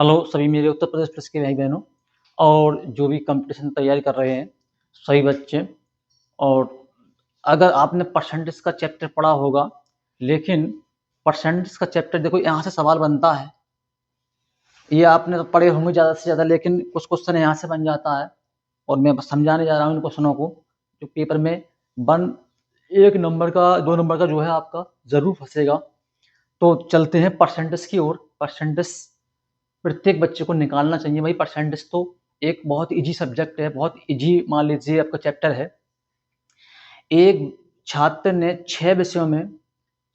Hello सभी मेरे Uttar Pradesh police के भाई बहनों और जो भी कंपटीशन की तैयारी कर रहे हैं सभी बच्चे। और अगर आपने परसेंटेज का चैप्टर पढ़ा होगा, लेकिन परसेंटेज का चैप्टर देखो यहाँ से सवाल बनता है। ये आपने तो पढ़े होंगे ज़्यादा से ज़्यादा, लेकिन कुछ क्वेश्चन यहाँ से बन जाता है और मैं बस समझाने जा रहा हूँ इन क्वेश्चनों को जो पेपर में वन एक नंबर का 2 नंबर का जो है आपका ज़रूर फंसेगा। तो चलते हैं परसेंटेज की ओर। परसेंटेज प्रत्येक बच्चे को निकालना चाहिए भाई। परसेंटेज तो एक बहुत इजी सब्जेक्ट है, बहुत इजी मान लीजिए आपका चैप्टर है। एक छात्र ने 6 विषयों में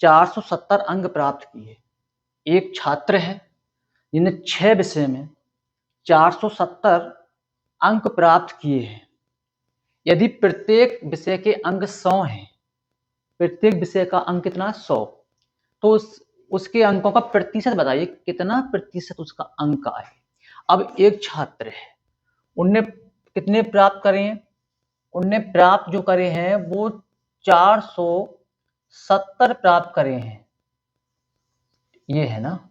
470 अंक प्राप्त किए। एक छात्र है जिन्हें 6 विषय में 470 अंक प्राप्त किए हैं। यदि प्रत्येक विषय के अंक 100 हैं, प्रत्येक विषय का अंक कितना 100, तो उसके अंकों का प्रतिशत बताइए, कितना प्रतिशत उसका अंक आए। अब एक छात्र है, उनने कितने प्राप्त करे हैं? उनने प्राप्त जो करे हैं वो 470 प्राप्त करे हैं। ये है ना,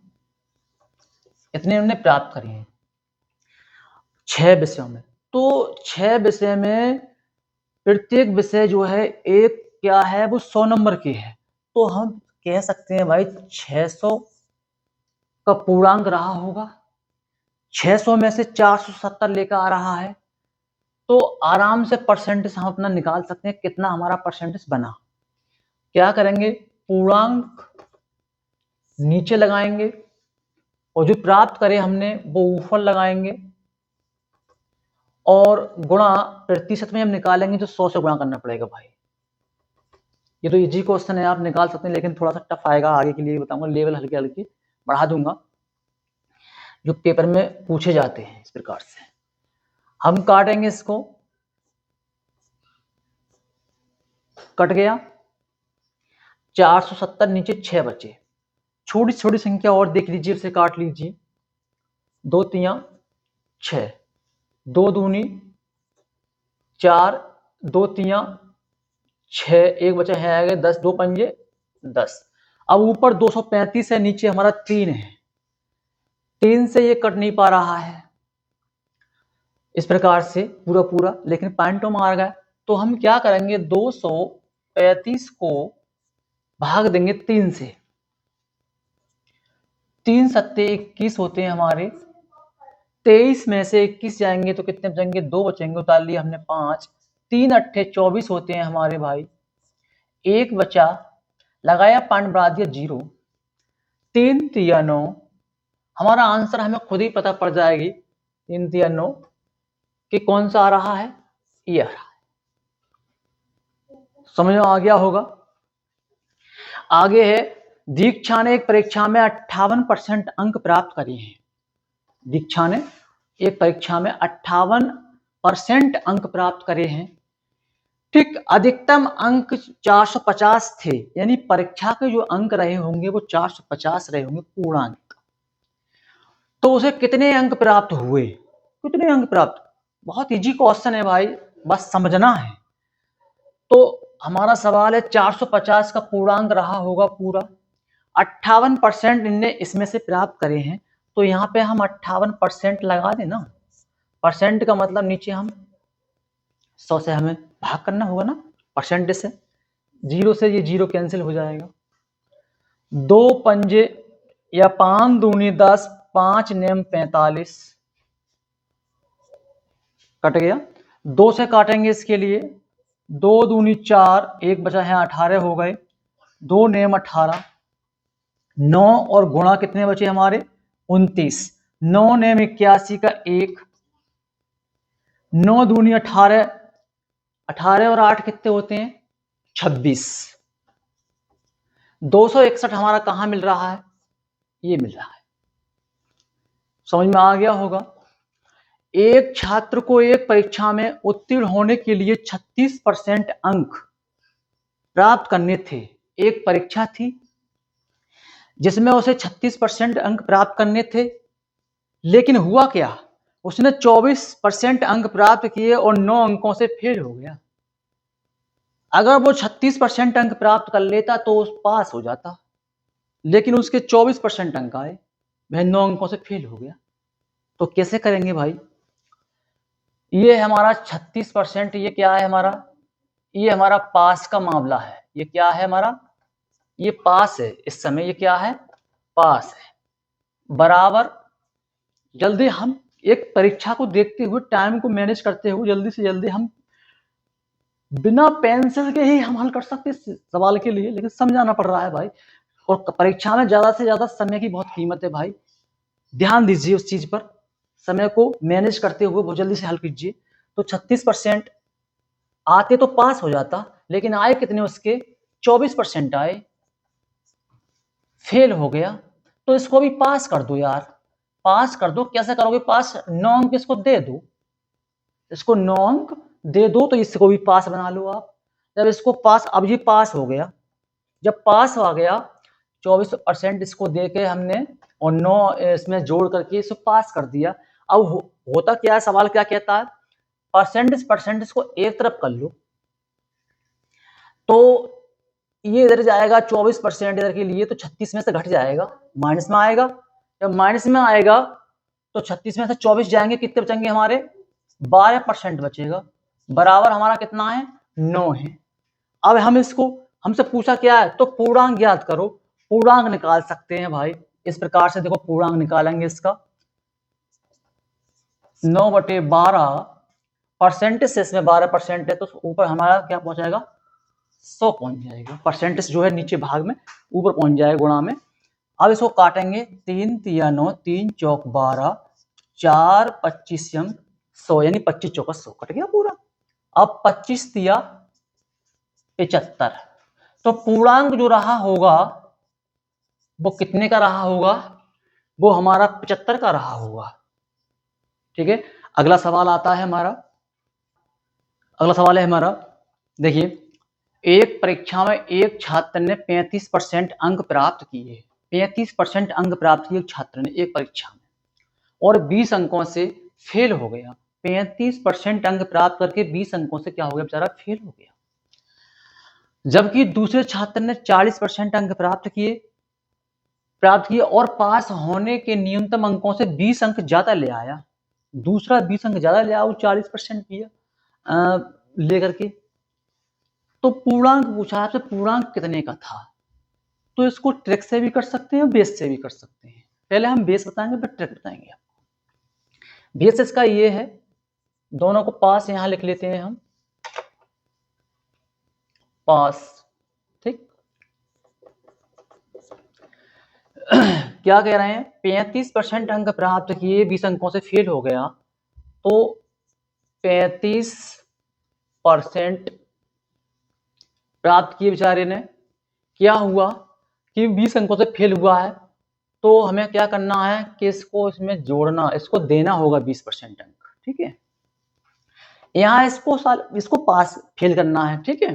इतने उन्होंने प्राप्त करे हैं 6 विषयों में। तो 6 विषय में प्रत्येक विषय जो है एक क्या है, वो 100 नंबर की है। तो हम कह सकते हैं भाई 600 का पूर्णांक रहा होगा। 600 में से 470 लेकर आ रहा है, तो आराम से परसेंटेज हम अपना निकाल सकते हैं कितना हमारा परसेंटेज बना। क्या करेंगे, पूर्णांक नीचे लगाएंगे और जो प्राप्त करे हमने वो ऊपर लगाएंगे और गुणा प्रतिशत में हम निकालेंगे तो 100 से गुणा करना पड़ेगा भाई। ये तो इजी क्वेश्चन है, आप निकाल सकते हैं, लेकिन थोड़ा सा टफ आएगा। आगे के लिए बताऊंगा, लेवल हल्के हल्के बढ़ा दूंगा जो पेपर में पूछे जाते हैं। इस प्रकार से हम काटेंगे, इसको कट गया 470, नीचे 6 बचे। छोटी छोटी संख्या और देख लीजिए, उसे काट लीजिए। 2 तियां 6, 2 दूनी 4, 2 तियां 6, एक बचा है आगे 10, 2 पंजे 10। अब ऊपर 235 है, नीचे हमारा 3 है। 3 से ये कट नहीं पा रहा है इस प्रकार से पूरा पूरा, लेकिन पॉइंटों में आ गया। तो हम क्या करेंगे, 235 को भाग देंगे 3 से। 3 सत्ते 21 होते हैं हमारे। 23 में से 21 जाएंगे तो कितने बचेंगे, 2 बचेंगे। उतार लिया हमने 5। 3 अट्ठे 24 होते हैं हमारे भाई। एक बचा, लगाया पॉइंट बढ़ा दिया 0। 3 तिया 9। हमारा आंसर हमें खुद ही पता पड़ जाएगी 3 तिया 9 कि कौन सा आ रहा है, ये आ रहा है। समझ में आ गया होगा। आगे है, दीक्षा ने एक परीक्षा में 58% अंक प्राप्त करे हैं। दीक्षा ने एक परीक्षा में 58% अंक प्राप्त करे हैं। ठीक, अधिकतम अंक 450 थे, यानी परीक्षा के जो अंक रहे होंगे वो 450 रहे होंगे पूर्णांक। तो उसे कितने अंक प्राप्त हुए, कितने अंक प्राप्त? बहुत इजी क्वेश्चन है भाई, बस समझना है। तो हमारा सवाल है 450 का पूर्णांक रहा होगा पूरा। 58% इनने इसमें से प्राप्त करे हैं, तो यहाँ पे हम 58% लगा दें ना। परसेंट का मतलब नीचे हम 100 से हमें भाग करना होगा ना परसेंटेज से। 0 से ये 0 कैंसिल हो जाएगा। 2 पंजे या 5 दूनी 10, 5 नेम 45 कट गया। 2 से काटेंगे इसके लिए, 2 दूनी 4, एक बचा है 18 हो गए। 2 नेम 18, 9 और गुणा कितने बचे हमारे 29। 9 नेम 81 का 1, 9 दूनी 18, 18 और 8 कितने होते हैं 26। 261 हमारा कहां मिल रहा है, ये मिल रहा है। समझ में आ गया होगा। एक छात्र को एक परीक्षा में उत्तीर्ण होने के लिए 36% अंक प्राप्त करने थे। एक परीक्षा थी जिसमें उसे 36% अंक प्राप्त करने थे, लेकिन हुआ क्या, उसने 24% अंक प्राप्त किए और 9 अंकों से फेल हो गया। अगर वो 36% अंक प्राप्त कर लेता तो उस पास हो जाता, लेकिन उसके 24% अंक आए, वह 9 अंकों से फेल हो गया। तो कैसे करेंगे भाई? ये हमारा 36%, ये क्या है हमारा? ये हमारा पास का मामला है। ये क्या है हमारा? ये पास है इस समय। ये क्या है? पास है। बराबर जल्दी हम एक परीक्षा को देखते हुए, टाइम को मैनेज करते हुए जल्दी से जल्दी हम बिना पेंसिल के ही हम हल कर सकते हैं इस सवाल के लिए, लेकिन समझाना पड़ रहा है भाई। और परीक्षा में ज्यादा से ज्यादा समय की बहुत कीमत है भाई, ध्यान दीजिए उस चीज पर। समय को मैनेज करते हुए बहुत जल्दी से हल कीजिए। तो 36% आते तो पास हो जाता, लेकिन आए कितने उसके? 24% आए, फेल हो गया। तो इसको भी पास कर दो यार, पास कर दो। कैसे करोगे पास? 9 अंक इसको दे दो, इसको 9 अंक दे दो, तो इसको भी पास बना लो आप। जब इसको पास, अब ये पास हो गया, जब पास हो गया 24% इसको दे के हमने, और 9 इसमें जोड़ करके इसको पास कर दिया। अब होता क्या है, सवाल क्या कहता है? परसेंटेज को एक तरफ कर लो, तो ये इधर जाएगा 24% इधर के लिए, तो 36 में से घट जाएगा, माइनस में आएगा। जब माइनस में आएगा तो 36 में से 24 जाएंगे, कितने बचेंगे हमारे? 12% बचेगा। बराबर हमारा कितना है? 9 है। अब हम इसको, हमसे पूछा क्या है? तो पूर्णांक ज्ञात करो। पूर्णांक निकाल सकते हैं भाई इस प्रकार से। देखो पूर्णांक निकालेंगे इसका, 9/12, परसेंटेज से इसमें 12% है, तो ऊपर हमारा क्या पहुंच जाएगा? 100 पहुंच जाएगा। परसेंटेज जो है नीचे भाग में, ऊपर पहुंच जाएगा गुणा में। अब इसको काटेंगे, 3 तिया 9, 3 चौक 12, 4 25 100, यानी 25 चौका 100, कट गया पूरा। अब 25 तिया 75, तो पूर्णांक जो रहा होगा वो कितने का रहा होगा? वो हमारा 75 का रहा होगा। ठीक है, अगला सवाल आता है हमारा। अगला सवाल है हमारा, देखिए, एक परीक्षा में एक छात्र ने 35% अंक प्राप्त किए। 35% अंक प्राप्त किए छात्र ने एक परीक्षा में, और 20 अंकों से फेल हो गया। 35% अंक प्राप्त करके 20 अंकों से क्या हो गया? बेचारा फेल हो गया। जबकि दूसरे छात्र ने 40% अंक प्राप्त किए और पास होने के न्यूनतम अंकों से 20 अंक ज्यादा ले आया। दूसरा 20 अंक ज्यादा ले आया, वो 40% किया लेकर के। तो पूर्णांक पूछा आपसे, पूर्णांक कितने का था? तो इसको ट्रिक से भी कर सकते हैं, बेस से भी कर सकते हैं। पहले हम बेस बताएंगे, फिर ट्रिक बताएंगे आपको। बेस इसका ये है, दोनों को पास यहां लिख लेते हैं हम, पास। ठीक, क्या कह रहे हैं? 35% अंक प्राप्त किए, 20 अंकों से फेल हो गया, तो 35% प्राप्त किए बेचारे ने। क्या हुआ कि 20 अंकों से फेल हुआ है, तो हमें क्या करना है कि इसको इसमें जोड़ना, इसको देना होगा 20% अंक। ठीक है, यहाँ इसको पास फेल करना है। ठीक है,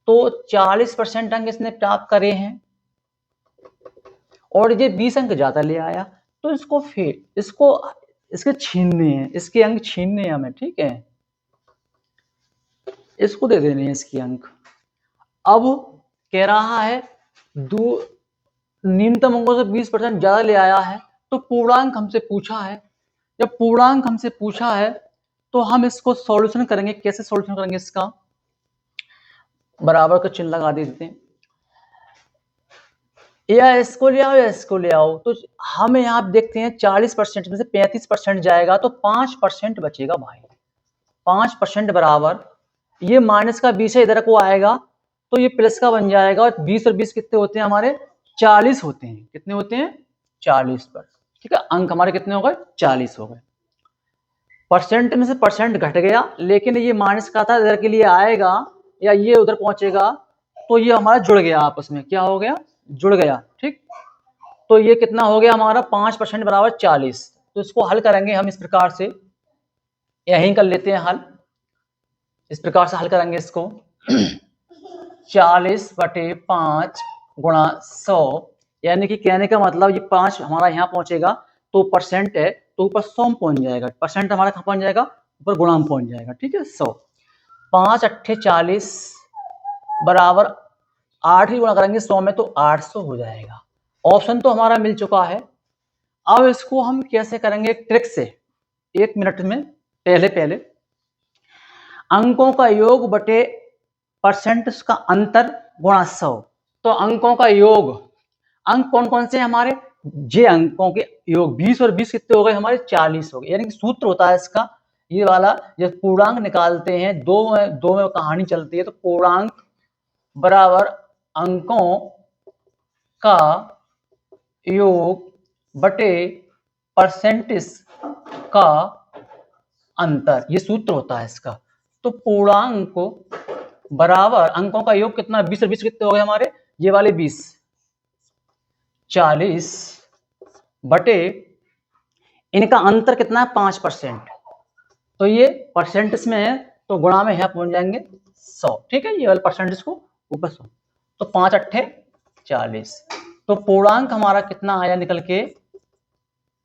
तो 40% अंक इसने प्राप्त करे हैं, और ये 20 अंक ज्यादा ले आया, तो इसको फेल, इसके छीनने हैं, इसके अंक छीनने हैं हमें। ठीक है, इसको दे देने हैं इसके अंक। अब कह रहा है न्यूनतम अंकों से 20% ज्यादा ले आया है, तो पूर्णांक हमसे पूछा है। जब पूर्णांक हमसे पूछा है, तो हम इसको सॉल्यूशन करेंगे। कैसे सॉल्यूशन करेंगे इसका? बराबर का चिन्ह लगा देते हैं, या इसको ले आओ या इसको ले आओ। तो हम यहाँ देखते हैं 40% में से 35% जाएगा, तो 5% बचेगा भाई। 5% बराबर, ये माइनस का 20 है, इधर को आएगा तो ये प्लस का बन जाएगा। और 20 और 20 कितने होते हैं हमारे? 40 होते हैं। कितने होते हैं? 40 पर। ठीक है, अंक हमारे कितने हो गए? 40 हो गए। परसेंट में से परसेंट घट गया, लेकिन ये माइनस का था, इधर के लिए आएगा या ये उधर पहुंचेगा, तो ये हमारा जुड़ गया आपस में। क्या हो गया? जुड़ गया। ठीक, तो ये कितना हो गया हमारा? 5% बराबर 40। तो इसको हल करेंगे हम इस प्रकार से, यहीं कर लेते हैं हल। इस प्रकार से हल करेंगे इसको, 40/5 गुणा 100, यानी कि कहने का मतलब ये 5 हमारा यहाँ पहुंचेगा, तो परसेंट है तो ऊपर 100 में पहुंच जाएगा। परसेंट हमारा कहाँ पहुंच जाएगा? ऊपर गुणा में पहुंच जाएगा। ठीक है, 100। 5 अट्ठे 40 बराबर 8 ही गुणा करेंगे 100 में, तो 800 हो जाएगा। ऑप्शन तो हमारा मिल चुका है। अब इसको हम कैसे करेंगे, ट्रिक से 1 मिनट में। पहले अंकों का योग बटे परसेंट का अंतर गुणा 100। तो अंकों का योग, अंक कौन कौन से हैं हमारे, जे अंकों के योग 20 और 20 कितने हो गए हमारे, 40 हो गए। यानी कि सूत्र होता है इसका ये वाला, जब पूर्णांक निकालते हैं, दो में कहानी चलती है, तो पूर्णांक बराबर अंकों का योग बटे परसेंटेज का अंतर, ये सूत्र होता है इसका। तो पूर्णांक को बराबर अंकों का योग कितना, 20 और 20 कितने हो गए हमारे, ये वाले 20, 40 बटे इनका अंतर कितना है 5%। तो ये परसेंटेज में है तो गुणा में यहाँ पहुंच जाएंगे 100। ठीक है, ये वाले परसेंटेज को ऊपर 100, तो 5 अट्ठे 40। तो पूर्णांक हमारा कितना आया निकल के,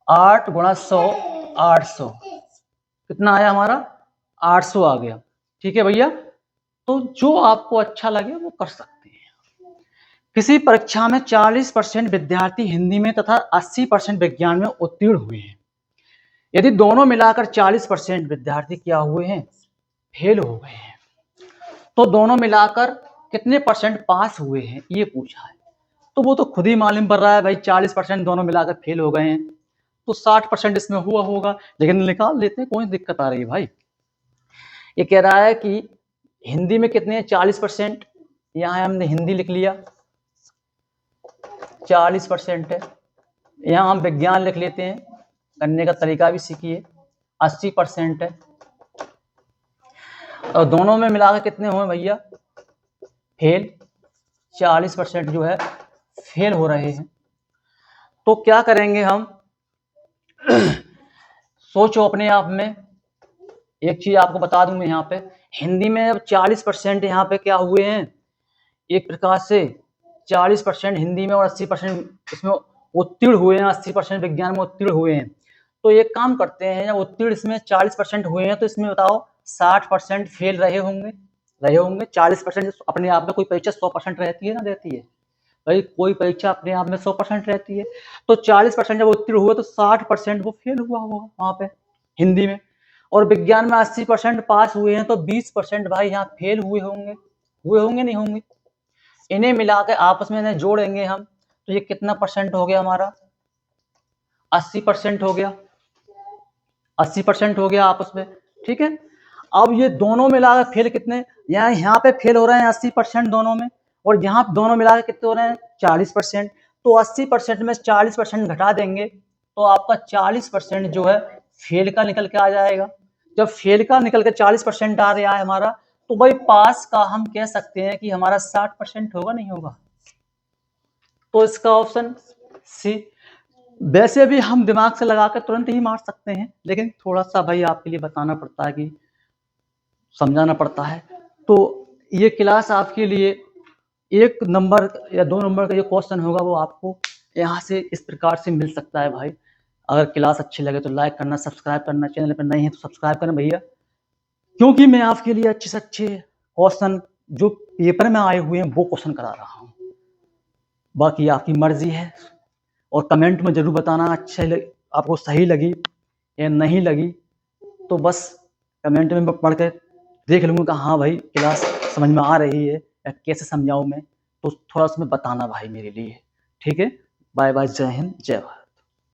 8 गुणा 100 800। कितना आया हमारा, 800 आ गया। ठीक है भैया, तो जो आपको अच्छा लगे वो कर सकते हैं। किसी परीक्षा में 40% विद्यार्थी हिंदी में तथा 80% विज्ञान में उत्तीर्ण हुए हैं। यदि दोनों मिलाकर 40% विद्यार्थी क्या हुए हैं, फेल हो गए हैं, तो दोनों मिलाकर कितने परसेंट पास हुए हैं, ये पूछा है। तो वो तो खुद ही मालूम पड़ रहा है भाई, 40% दोनों मिलाकर फेल हो गए हैं, तो 60% इसमें हुआ होगा। लेकिन निकाल लेते हैं, कोई दिक्कत आ रही है भाई। ये कह रहा है कि हिंदी में कितने हैं 40%, यहाँ हमने हिंदी लिख लिया 40% है। यहाँ हम विज्ञान लिख लेते हैं, करने का तरीका भी सीखिए, 80% है। और दोनों में मिलाकर कितने हुए भैया, फेल, 40% जो है फेल हो रहे हैं। तो क्या करेंगे हम सोचो अपने आप में। एक चीज आपको बता दूं मैं यहाँ पे, हिंदी में अब 40% यहाँ पे क्या हुए हैं, एक प्रकार से 40% हिंदी में और 80% इसमें उत्तीर्ण हुए हैं, 80% विज्ञान में उत्तीर्ण हुए हैं। तो एक काम करते हैं, जब उत्तीर्ण इसमें 40% हुए हैं, तो इसमें बताओ 60% फेल रहे होंगे 40% अपने आप में, कोई परीक्षा 100% रहती है ना, रहती है भाई, कोई परीक्षा अपने आप में 100% रहती है। तो 40% जब उत्तीर्ण हुए तो 60% वो फेल हुआ होगा वहां पे हिंदी में। और विज्ञान में 80% पास हुए हैं, तो 20% भाई यहाँ फेल हुए होंगे नहीं होंगे। इन्हें मिलाकर आपस में इन्हें जोड़ेंगे हम, तो ये कितना परसेंट हो गया हमारा, 80% हो गया, 80% हो गया आपस में। ठीक है, अब ये दोनों मिलाकर फेल कितने, यहाँ पे फेल हो रहे हैं 80% दोनों में, और यहाँ दोनों मिलाकर कितने हो रहे हैं 40%। तो 80% में 40% घटा देंगे, तो आपका 40% जो है फेल का निकल के आ जाएगा। जब फेल का निकल के 40% आ रहा है हमारा, तो भाई पास का हम कह सकते हैं कि हमारा 60% होगा, नहीं होगा। तो इसका ऑप्शन सी। वैसे भी हम दिमाग से लगाकर तुरंत ही मार सकते हैं, लेकिन थोड़ा सा भाई आपके लिए बताना पड़ता है, कि समझाना पड़ता है। तो ये क्लास आपके लिए 1 नंबर या 2 नंबर का जो क्वेश्चन होगा, वो आपको यहाँ से इस प्रकार से मिल सकता है भाई। अगर क्लास अच्छी लगे तो लाइक करना, सब्सक्राइब करना, चैनल पर नए हैं तो सब्सक्राइब करना भैया, क्योंकि मैं आपके लिए अच्छे से अच्छे क्वेश्चन जो पेपर में आए हुए हैं वो क्वेश्चन करा रहा हूँ। बाकी आपकी मर्जी है, और कमेंट में जरूर बताना आपको सही लगी या नहीं लगी। तो बस कमेंट में पढ़ कर देख लूँगा कि हाँ भाई क्लास समझ में आ रही है या कैसे समझाऊँ मैं, तो थोड़ा उसमें बताना भाई मेरे लिए। ठीक है, बाय बाय, जय हिंद, जय भारत।